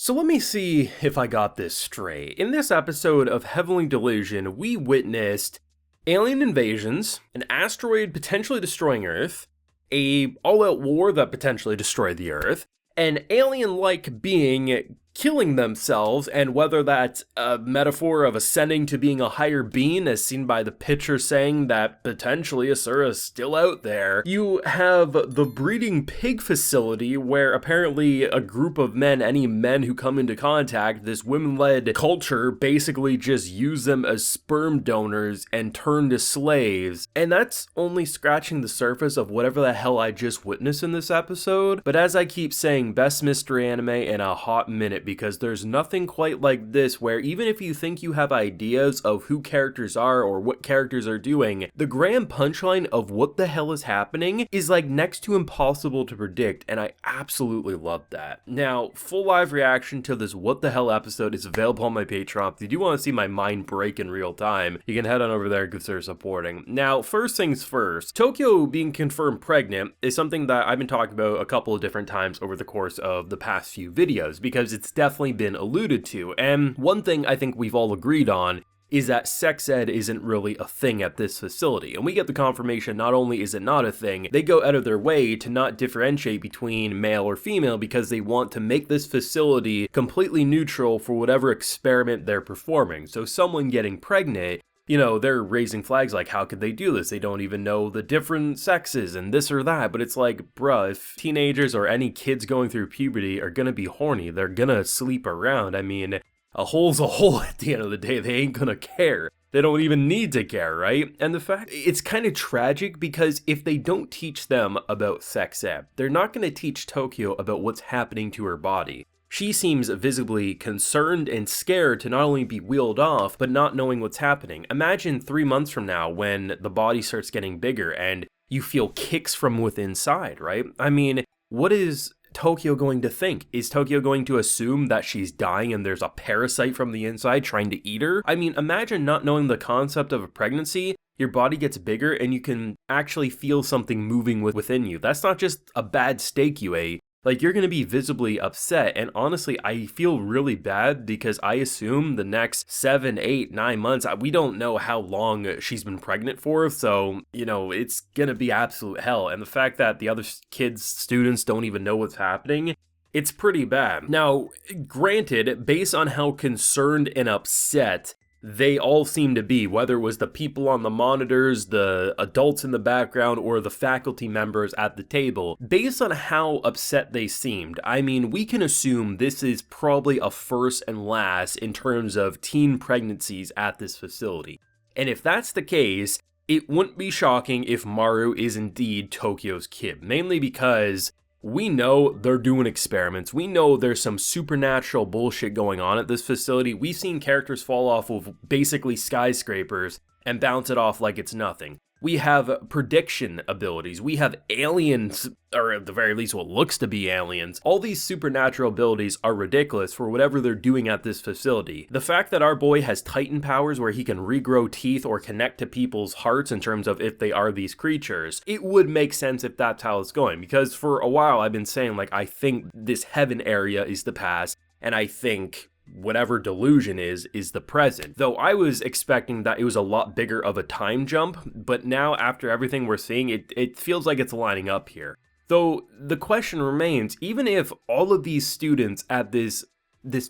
So let me see if I got this straight. In this episode of Heavenly Delusion, we witnessed alien invasions, an asteroid potentially destroying Earth, a all-out war that potentially destroyed the Earth, an alien-like being killing themselves, and whether that's a metaphor of ascending to being a higher being, as seen by the picture saying that potentially Asura's still out there. You have the breeding pig facility, where apparently a group of men, any men who come into contact, this women-led culture basically just use them as sperm donors and turn to slaves. And that's only scratching the surface of whatever the hell I just witnessed in this episode. But as I keep saying, best mystery anime in a hot minute, because there's nothing quite like this where even if you think you have ideas of who characters are or what characters are doing, the grand punchline of what the hell is happening is like next to impossible to predict, and I absolutely love that. Now, full live reaction to this what the hell episode is available on my Patreon. If you do want to see my mind break in real time, you can head on over there and consider supporting. Now, first things first, Tokyo being confirmed pregnant is something that I've been talking about a couple of different times over the course of the past few videos, because it's definitely been alluded to, and one thing I think we've all agreed on is that sex ed isn't really a thing at this facility, and we get the confirmation not only is it not a thing, they go out of their way to not differentiate between male or female because they want to make this facility completely neutral for whatever experiment they're performing. So someone getting pregnant, you know, they're raising flags like, how could they do this? They don't even know the different sexes and this or that. But it's like, bruh, if teenagers or any kids going through puberty are gonna be horny, they're gonna sleep around. I mean, a hole's a hole at the end of the day. They ain't gonna care. They don't even need to care, right? And the fact, it's kind of tragic because if they don't teach them about sex ed, they're not gonna teach Tokyo about what's happening to her body. She seems visibly concerned and scared to not only be wheeled off, but not knowing what's happening. Imagine 3 months from now when the body starts getting bigger and you feel kicks from within inside, right? I mean, what is Tokyo going to think? Is Tokyo going to assume that she's dying and there's a parasite from the inside trying to eat her? I mean, imagine not knowing the concept of a pregnancy. Your body gets bigger and you can actually feel something moving within you. That's not just a bad steak you ate. Like, you're going to be visibly upset, and honestly, I feel really bad because I assume the next 7, 8, 9 months, we don't know how long she's been pregnant for, so, you know, it's going to be absolute hell. And the fact that the other kids, students don't even know what's happening, it's pretty bad. Now, granted, based on how concerned and upset they all seem to be, whether it was the people on the monitors, the adults in the background, or the faculty members at the table, based on how upset they seemed, I mean, we can assume this is probably a first and last in terms of teen pregnancies at this facility. And if that's the case, it wouldn't be shocking if Maru is indeed Tokyo's kid, mainly because we know they're doing experiments. We know there's some supernatural bullshit going on at this facility. We've seen characters fall off of basically skyscrapers and bounce it off like it's nothing. We have prediction abilities. We have aliens, or at the very least what looks to be aliens. All these supernatural abilities are ridiculous for whatever they're doing at this facility. The fact that our boy has Titan powers where he can regrow teeth or connect to people's hearts in terms of if they are these creatures, it would make sense if that's how it's going. Because for a while I've been saying, like, I think this heaven area is the past, and I think whatever delusion is the present. Though I was expecting that it was a lot bigger of a time jump, but now after everything we're seeing, it feels like it's lining up here. Though the question remains, even if all of these students at this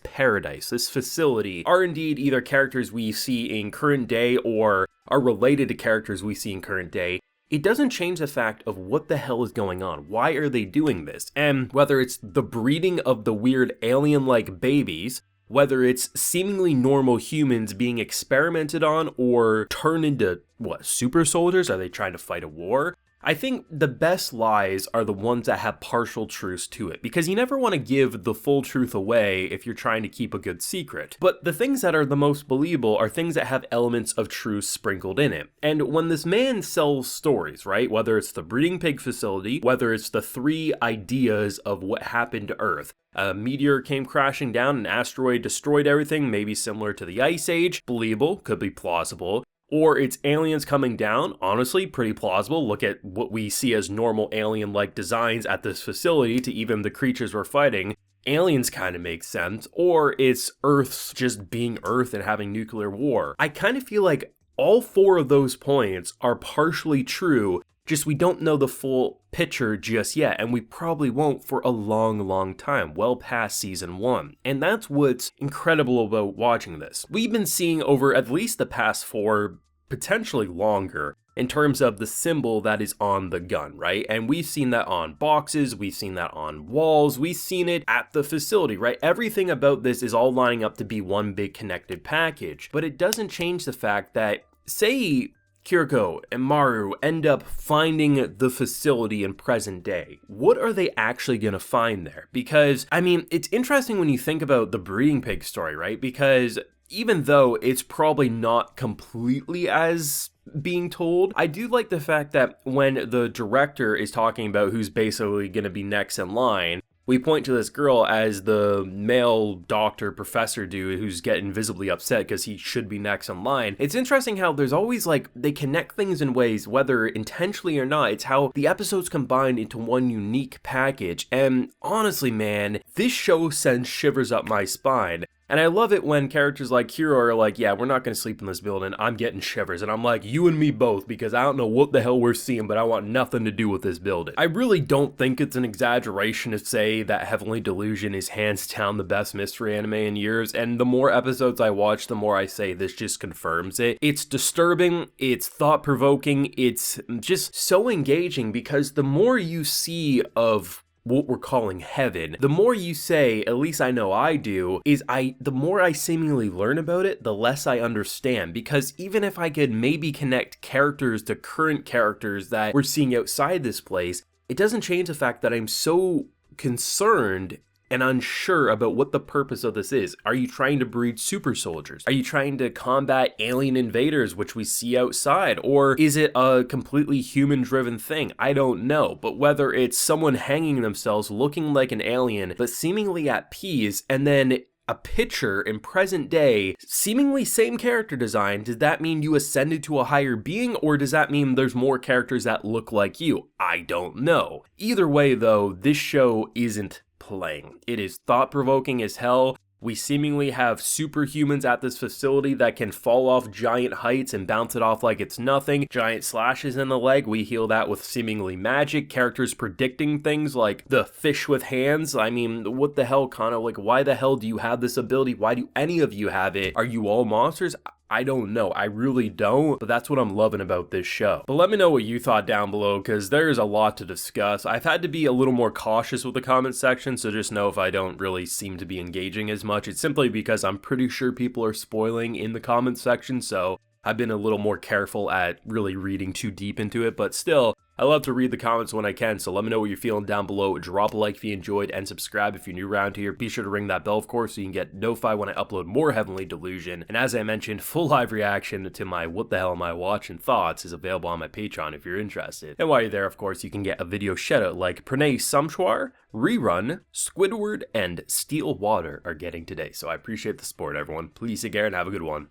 paradise, this facility, are indeed either characters we see in current day or are related to characters we see in current day, it doesn't change the fact of what the hell is going on. Why are they doing this? And whether it's the breeding of the weird alien-like babies, whether it's seemingly normal humans being experimented on or turned into, what, super soldiers? Are they trying to fight a war? I think the best lies are the ones that have partial truths to it, because you never want to give the full truth away if you're trying to keep a good secret. But the things that are the most believable are things that have elements of truth sprinkled in it. And when this man sells stories, right, whether it's the breeding pig facility, whether it's the 3 ideas of what happened to Earth, a meteor came crashing down, an asteroid destroyed everything, maybe similar to the Ice Age, believable, could be plausible. Or it's aliens coming down, honestly, pretty plausible. Look at what we see as normal alien-like designs at this facility to even the creatures we're fighting. aliens kind of make sense, or it's Earth's just being Earth and having nuclear war. I kind of feel like all 4 of those points are partially true, just we don't know the full picture just yet, and we probably won't for a long time, well past season 1. And that's what's incredible about watching this. We've been seeing over at least the past 4, potentially longer, in terms of the symbol that is on the gun, right? And we've seen that on boxes, we've seen that on walls, we've seen it at the facility, right? Everything about this is all lining up to be one big connected package. But it doesn't change the fact that, say, Kiriko and Maru end up finding the facility in present day. What are they actually going to find there? Because, I mean, it's interesting when you think about the breeding pig story, right? Because even though it's probably not completely as being told, I do like the fact that when the director is talking about who's basically going to be next in line, we point to this girl as the male doctor professor dude who's getting visibly upset because he should be next in line. It's interesting how there's always like, they connect things in ways, whether intentionally or not, it's how the episodes combine into one unique package. And honestly, man, this show sends shivers up my spine. And I love it when characters like Kiro are like, yeah, we're not going to sleep in this building, I'm getting shivers. And I'm like, you and me both, because I don't know what the hell we're seeing, but I want nothing to do with this building. I really don't think it's an exaggeration to say that Heavenly Delusion is hands down the best mystery anime in years, and the more episodes I watch, the more I say this just confirms it. It's disturbing, it's thought-provoking, it's just so engaging, because the more you see of what we're calling heaven, the more you say, at least I know I do, the more I seemingly learn about it, the less I understand. Because even if I could maybe connect characters to current characters that we're seeing outside this place, it doesn't change the fact that I'm so concerned and unsure about what the purpose of this is. Are you trying to breed super soldiers? Are you trying to combat alien invaders, which we see outside? Or is it a completely human-driven thing? I don't know. But whether it's someone hanging themselves looking like an alien, but seemingly at peace, and then a picture in present day, seemingly same character design, does that mean you ascended to a higher being, or does that mean there's more characters that look like you? I don't know. Either way though, this show isn't playing. It is thought-provoking as hell. We seemingly have superhumans at this facility that can fall off giant heights and bounce it off like it's nothing. Giant slashes in the leg, we heal that with seemingly magic. Characters predicting things like the fish with hands. I mean, what the hell, Cunha? Like, why the hell do you have this ability? Why do any of you have it? Are you all monsters? I don't know, I really don't, but that's what I'm loving about this show. But let me know what you thought down below, because there's a lot to discuss. I've had to be a little more cautious with the comment section, so just know if I don't really seem to be engaging as much, it's simply because I'm pretty sure people are spoiling in the comment section, so I've been a little more careful at really reading too deep into it, but still, I love to read the comments when I can, so let me know what you're feeling down below. Drop a like if you enjoyed, and subscribe if you're new around here. Be sure to ring that bell, of course, so you can get notified when I upload more Heavenly Delusion. And as I mentioned, full live reaction to my what the hell am I watching thoughts is available on my Patreon if you're interested. And while you're there, of course, you can get a video shoutout like Pranay Samshwar, Rerun, Squidward, and Steel Water are getting today. So I appreciate the support, everyone. Please take care and have a good one.